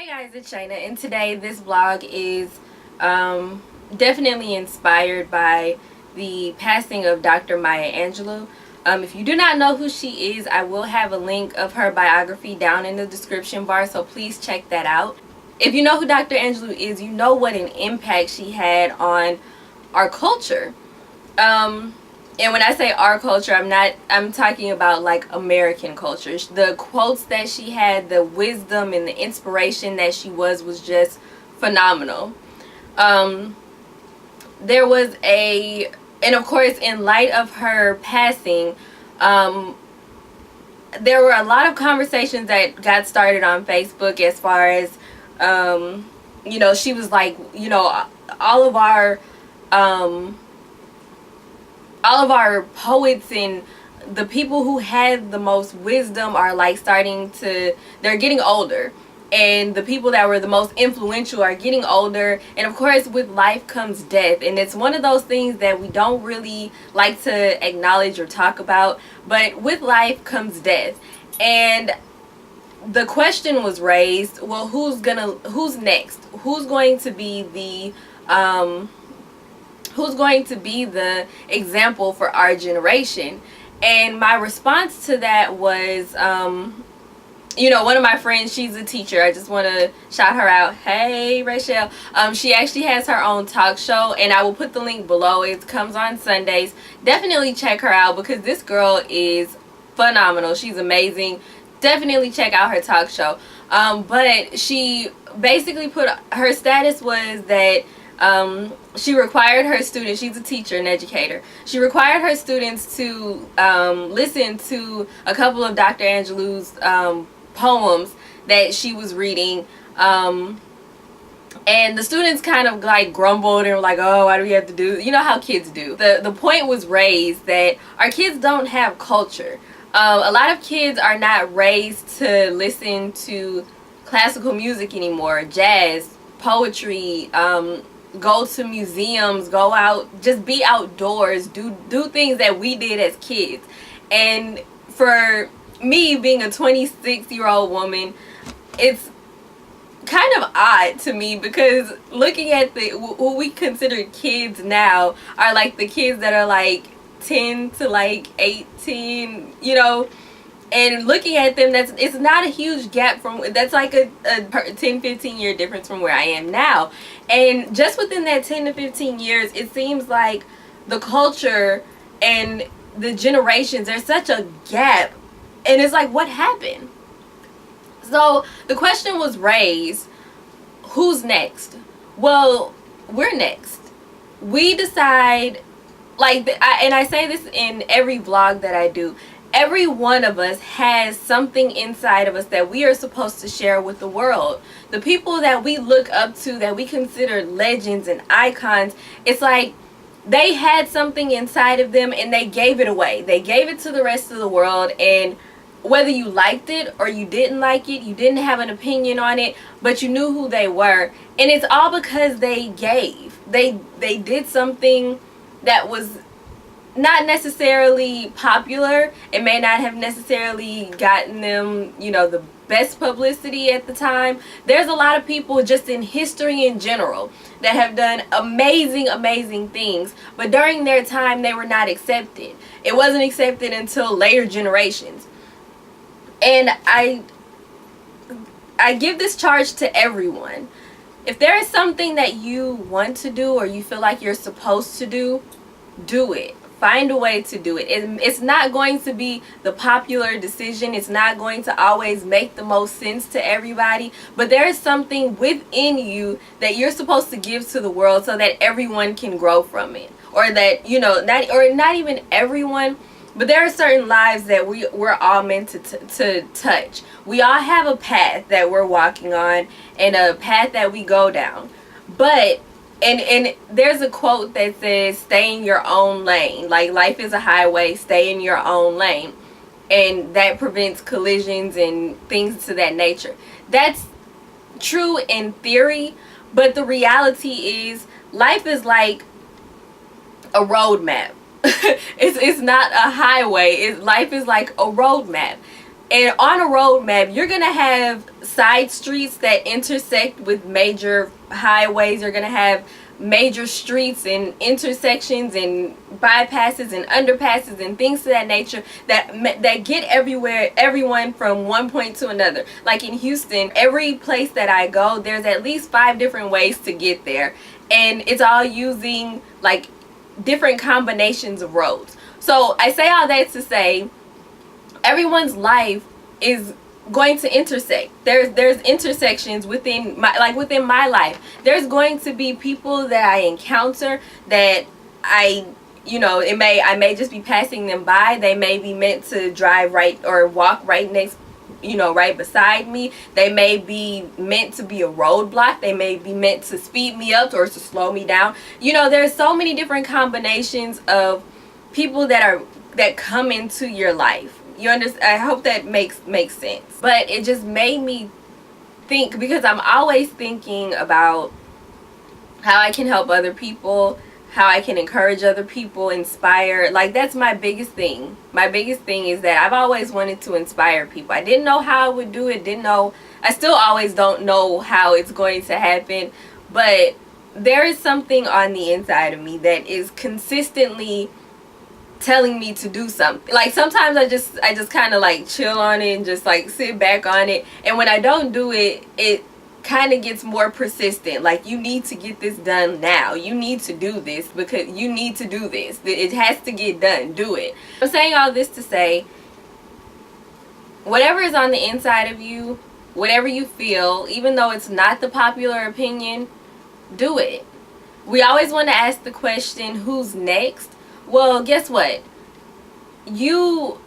Hi guys, it's Shayna, and today this vlog is definitely inspired by the passing of Dr. Maya Angelou. If you do not know who she is, I will have a link of her biography down in the description bar, so please check that out. If you know who Dr. Angelou is, you know what an impact she had on our culture. And when I say our culture, I'm talking about like American culture. The quotes that she had, the wisdom and the inspiration that she was just phenomenal. There was and of course, in light of her passing, there were a lot of conversations that got started on Facebook as far as, you know, she was like, you know, all of our poets and the people who had the most wisdom are like they're getting older, and the people that were the most influential are getting older. And of course, with life comes death, and it's one of those things that we don't really like to acknowledge or talk about, but with life comes death. And the question was raised, well, who's next? Who's going to be the example for our generation? And my response to that was, you know, one of my friends, she's a teacher. I just want to shout her out. Hey, Rachel. She actually has her own talk show, and I will put the link below. It comes on Sundays. Definitely check her out because this girl is phenomenal. She's amazing. Definitely check out her talk show. But she basically her status was that she required her students, she's a teacher and educator, she required her students to listen to a couple of Dr. Angelou's poems that she was reading, and the students kind of like grumbled and were like, oh, why do we have to do, you know how kids do. The point was raised that our kids don't have culture. A lot of kids are not raised to listen to classical music anymore, jazz, poetry, go to museums, go out, just be outdoors, do things that we did as kids. And for me, being a 26-year-old woman, it's kind of odd to me because looking at what we consider kids now are like the kids that are like 10 to like 18, you know. And looking at them, it's not a huge gap that's like a 10-15 year difference from where I am now. And just within that 10 to 15 years, it seems like the culture and the generations, there's such a gap. And it's like, what happened? So the question was raised, who's next? Well, we're next. We decide, like, and I say this in every vlog that I do, every one of us has something inside of us that we are supposed to share with the world. The people that we look up to, that we consider legends and icons, it's like they had something inside of them and they gave it away. They gave it to the rest of the world, and whether you liked it or you didn't like it, you didn't have an opinion on it, but you knew who they were. And it's all because they gave. They did something that was not necessarily popular. It may not have necessarily gotten them, you know, the best publicity at the time. There's a lot of people just in history in general that have done amazing things, but during their time they were not accepted. It wasn't accepted until later generations. And I give this charge to everyone. If there is something that you want to do or you feel like you're supposed to do, do it. Find a way to do it. It's not going to be the popular decision. It's not going to always make the most sense to everybody. But there is something within you that you're supposed to give to the world so that everyone can grow from it. Or that, you know, not even everyone, but there are certain lives that we're all meant to touch. We all have a path that we're walking on and a path that we go down. But And there's a quote that says, stay in your own lane. Like, life is a highway, stay in your own lane. And that prevents collisions and things to that nature. That's true in theory, but the reality is life is like a roadmap. It's not a highway. Life is like a roadmap. And on a road map, you're going to have side streets that intersect with major highways. You're going to have major streets and intersections and bypasses and underpasses and things of that nature that get everyone from one point to another. Like in Houston, every place that I go, there's at least 5 different ways to get there, and it's all using like different combinations of roads. So I say all that to say, everyone's life is going to intersect. There's intersections within my life. There's going to be people that I encounter that I may just be passing them by. They may be meant to drive right or walk right next, right beside me. They may be meant to be a roadblock. They may be meant to speed me up or to slow me down. There's so many different combinations of people that come into your life. You understand? I hope that makes sense. But it just made me think, because I'm always thinking about how I can help other people, how I can encourage other people, inspire. Like, that's my biggest thing. My biggest thing is that I've always wanted to inspire people. I didn't know how I would do it. I still always don't know how it's going to happen. But there is something on the inside of me that is consistently telling me to do something. Like, sometimes I just kind of like chill on it and just like sit back on it, and when I don't do it, it kind of gets more persistent. Like, you need to get this done now. You need to do this because you need to do this. It has to get done. Do it. I'm saying all this to say, whatever is on the inside of you, whatever you feel, even though it's not the popular opinion, do it. We always want to ask the question, who's next? Well, guess what? You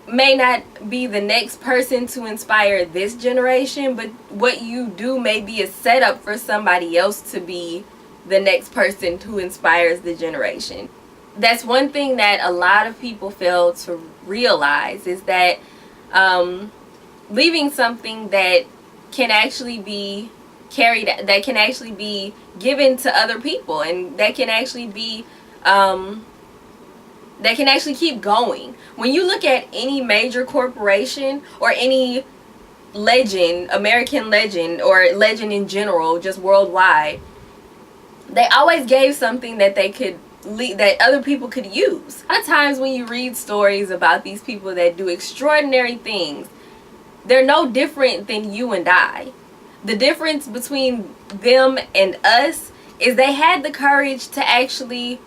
may not be the next person to inspire this generation, but what you do may be a setup for somebody else to be the next person who inspires the generation. That's one thing that a lot of people fail to realize, is that leaving something that can actually be carried, that can actually be given to other people, and that can actually be that can actually keep going. When you look at any major corporation or any legend, American legend, or legend in general, just worldwide, they always gave something that that other people could use. A lot of times when you read stories about these people that do extraordinary things, they're no different than you and I. The difference between them and us is they had the courage to actually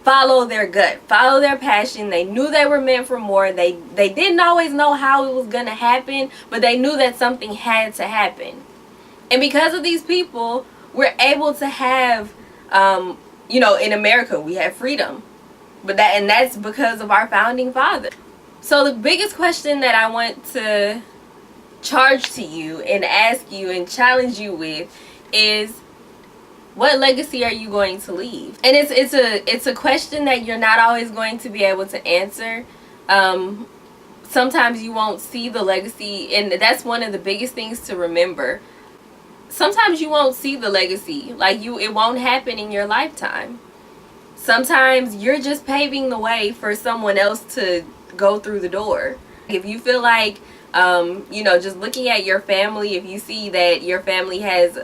follow their gut, follow their passion. They knew they were meant for more. They didn't always know how it was going to happen, but they knew that something had to happen. And because of these people, we're able to have, in America, we have freedom. And that's because of our founding fathers. So the biggest question that I want to charge to you and ask you and challenge you with is, what legacy are you going to leave? And it's a question that you're not always going to be able to answer. Sometimes you won't see the legacy, and that's one of the biggest things to remember. Sometimes you won't see the legacy, it won't happen in your lifetime. Sometimes you're just paving the way for someone else to go through the door. If you feel like, just looking at your family, if you see that your family has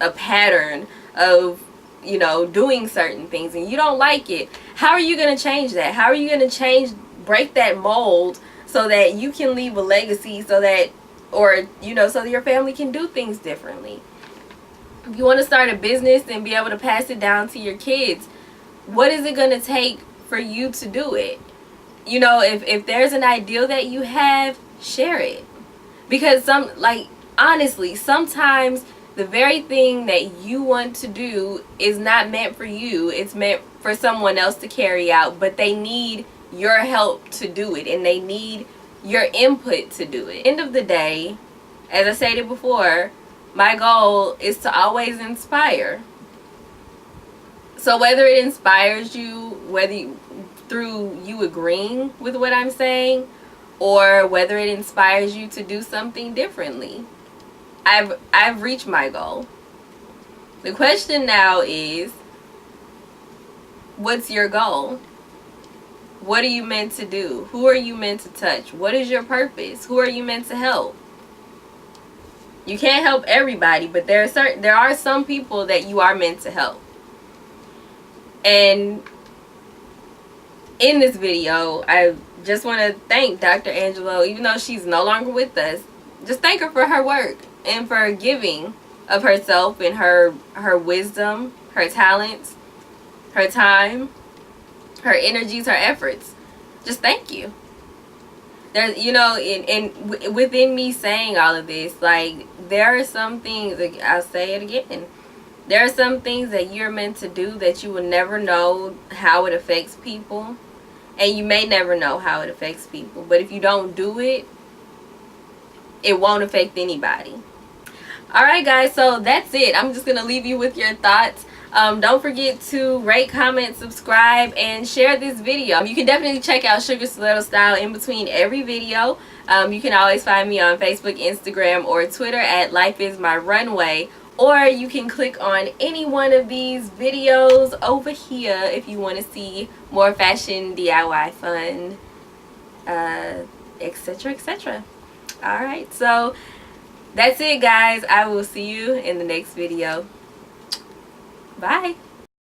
a pattern of doing certain things and you don't like it, how are you going to change that? How are you going to break that mold so that you can leave a legacy, so that your family can do things differently? If you want to start a business and be able to pass it down to your kids, what is it going to take for you to do it? If there's an ideal that you have, share it. Because honestly, sometimes the very thing that you want to do is not meant for you. It's meant for someone else to carry out, but they need your help to do it, and they need your input to do it. At the end of the day, as I stated before, my goal is to always inspire. So whether it inspires you, through you agreeing with what I'm saying, or whether it inspires you to do something differently, I've reached my goal. The question now is, what's your goal? What are you meant to do? Who are you meant to touch? What is your purpose? Who are you meant to help? You can't help everybody, but there are some people that you are meant to help. And in this video, I just want to thank Dr. Angelou, even though she's no longer with us. Just thank her for her work and for giving of herself and her wisdom, her talents, her time, her energies, her efforts. Just thank you. There's, you know, and within me saying all of this, like, there are some things, like, I'll say it again, there are some things that you're meant to do that you will never know how it affects people, and you may never know how it affects people, but if you don't do it, it won't affect anybody. Alright guys, so that's it. I'm just going to leave you with your thoughts. Don't forget to rate, comment, subscribe, and share this video. You can definitely check out SugarStilettosStyle in between every video. You can always find me on Facebook, Instagram, or Twitter at Life Is My Runway. Or you can click on any one of these videos over here if you want to see more fashion, DIY fun, etc., etc. Alright, so that's it guys. I will see you in the next video. Bye.